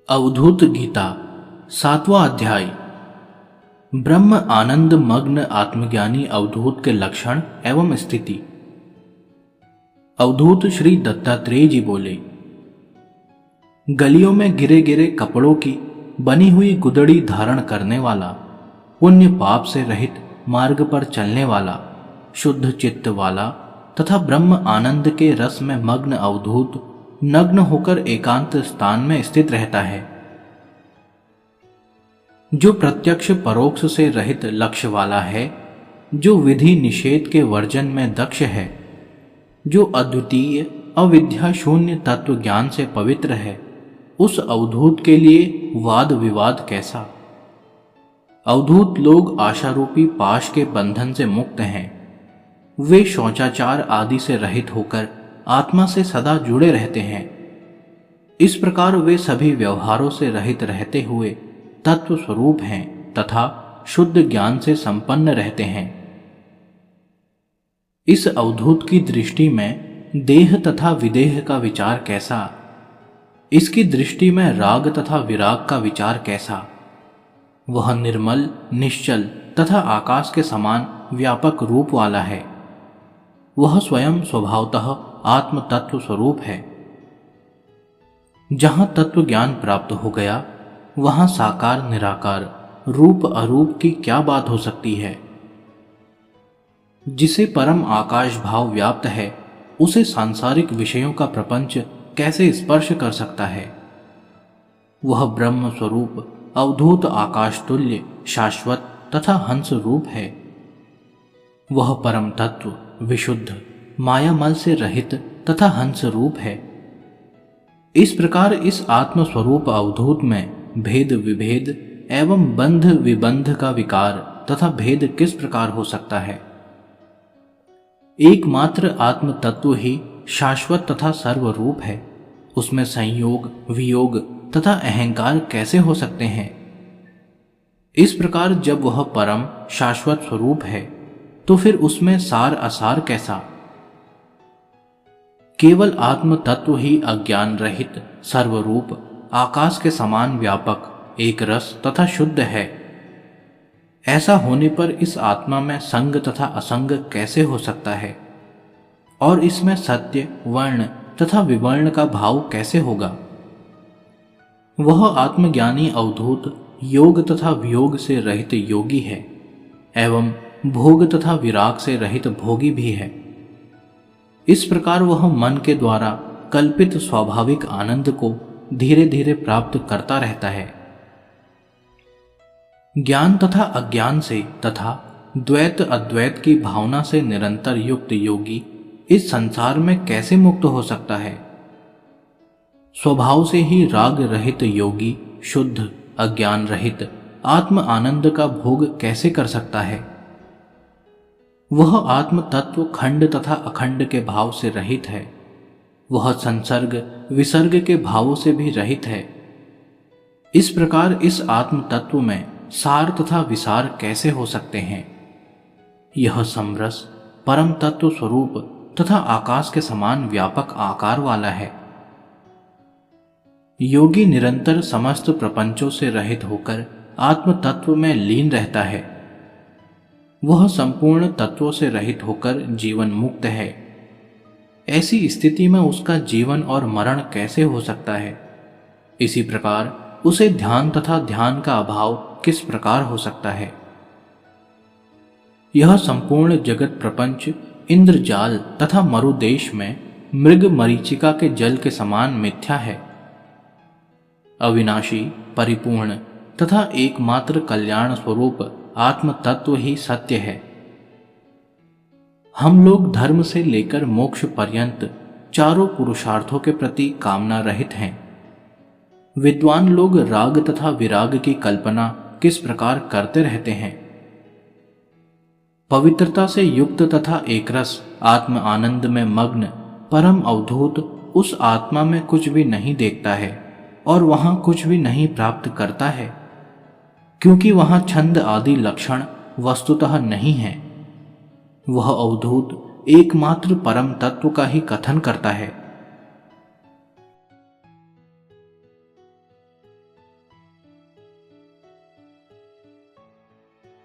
अवधूत गीता 7वां अध्याय। ब्रह्म आनंद मग्न आत्मज्ञानी अवधूत के लक्षण एवं स्थिति। अवधूत श्री दत्तात्रेय जी बोले, गलियों में गिरे गिरे कपड़ों की बनी हुई गुदड़ी धारण करने वाला, पुण्य पाप से रहित मार्ग पर चलने वाला, शुद्ध चित्त वाला तथा ब्रह्म आनंद के रस में मग्न अवधूत नग्न होकर एकांत स्थान में स्थित रहता है। जो प्रत्यक्ष परोक्ष से रहित लक्ष्य वाला है, जो विधि निषेध के वर्जन में दक्ष है, जो अद्वितीय अविद्या शून्य तत्व ज्ञान से पवित्र है, उस अवधूत के लिए वाद विवाद कैसा। अवधूत लोग आशारूपी पाश के बंधन से मुक्त हैं। वे शौचाचार आदि से रहित होकर आत्मा से सदा जुड़े रहते हैं। इस प्रकार वे सभी व्यवहारों से रहित रहते हुए तत्व स्वरूप हैं तथा शुद्ध ज्ञान से संपन्न रहते हैं। इस अवधूत की दृष्टि में देह तथा विदेह का विचार कैसा, इसकी दृष्टि में राग तथा विराग का विचार कैसा। वह निर्मल, निश्चल तथा आकाश के समान व्यापक रूप वाला है। वह स्वयं स्वभावतः आत्म तत्व स्वरूप है। जहां तत्व ज्ञान प्राप्त हो गया, वहां साकार निराकार रूप अरूप की क्या बात हो सकती है। जिसे परम आकाश भाव व्याप्त है, उसे सांसारिक विषयों का प्रपंच कैसे स्पर्श कर सकता है। वह ब्रह्म स्वरूप अवधूत आकाश तुल्य शाश्वत तथा हंस रूप है। वह परम तत्व विशुद्ध मायामल से रहित तथा हंस रूप है। इस प्रकार इस आत्म स्वरूप अवधूत में भेद विभेद एवं बंध विबंध का विकार तथा भेद किस प्रकार हो सकता है। एकमात्र आत्म तत्व ही शाश्वत तथा सर्वरूप है। उसमें संयोग वियोग तथा अहंकार कैसे हो सकते हैं। इस प्रकार जब वह परम शाश्वत स्वरूप है, तो फिर उसमें सार असार कैसा। केवल आत्म तत्व ही अज्ञान रहित सर्वरूप आकाश के समान व्यापक एक रस तथा शुद्ध है। ऐसा होने पर इस आत्मा में संग तथा असंग कैसे हो सकता है, और इसमें सत्य वर्ण तथा विवर्ण का भाव कैसे होगा। वह आत्मज्ञानी अवधूत योग तथा वियोग से रहित योगी है एवं भोग तथा विराग से रहित भोगी भी है। इस प्रकार वह मन के द्वारा कल्पित स्वाभाविक आनंद को धीरे धीरे प्राप्त करता रहता है। ज्ञान तथा अज्ञान से तथा द्वैत अद्वैत की भावना से निरंतर युक्त योगी इस संसार में कैसे मुक्त हो सकता है। स्वभाव से ही राग रहित योगी शुद्ध अज्ञान रहित आत्म आनंद का भोग कैसे कर सकता है। वह आत्म तत्व खंड तथा अखंड के भाव से रहित है। वह संसर्ग विसर्ग के भावों से भी रहित है। इस प्रकार इस आत्म तत्व में सार तथा विसार कैसे हो सकते हैं। यह समरस परम तत्व स्वरूप तथा आकाश के समान व्यापक आकार वाला है। योगी निरंतर समस्त प्रपंचों से रहित होकर आत्म तत्व में लीन रहता है। वह संपूर्ण तत्वों से रहित होकर जीवन मुक्त है। ऐसी स्थिति में उसका जीवन और मरण कैसे हो सकता है। इसी प्रकार उसे ध्यान तथा ध्यान का अभाव किस प्रकार हो सकता है। यह संपूर्ण जगत प्रपंच इंद्रजाल तथा मरुदेश में मृग मरीचिका के जल के समान मिथ्या है। अविनाशी परिपूर्ण तथा एकमात्र कल्याण स्वरूप आत्म तत्व ही सत्य है। हम लोग धर्म से लेकर मोक्ष पर्यंत चारों पुरुषार्थों के प्रति कामना रहित हैं। विद्वान लोग राग तथा विराग की कल्पना किस प्रकार करते रहते हैं। पवित्रता से युक्त तथा एकरस आत्म आनंद में मग्न परम अवधूत उस आत्मा में कुछ भी नहीं देखता है और वहां कुछ भी नहीं प्राप्त करता है, क्योंकि वहां छंद आदि लक्षण वस्तुतः नहीं है। वह अवधूत एकमात्र परम तत्व का ही कथन करता है।